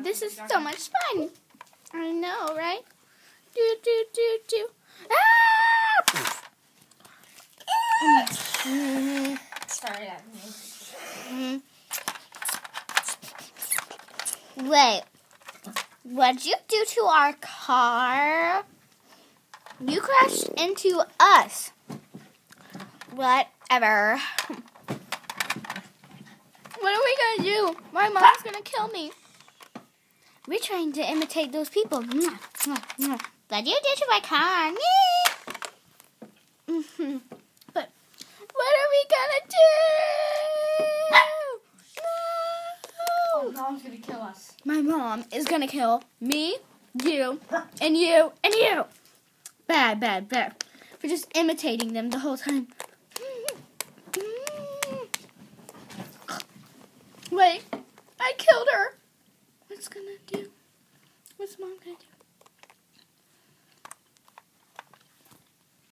This is so much fun. I know, right? Do, do, do, do. Ah! Sorry, that me. Wait. What'd you do to our car? You crashed into us. Whatever. What are we gonna do? My mom's gonna kill me. We're trying to imitate those people. What you did to my car? But what are we gonna do? Oh, Mom's gonna kill us. My mom is gonna kill me, you, and you, and you. Bad, bad, bad. For just imitating them the whole time. Wait, I killed her. What's Mom gonna do?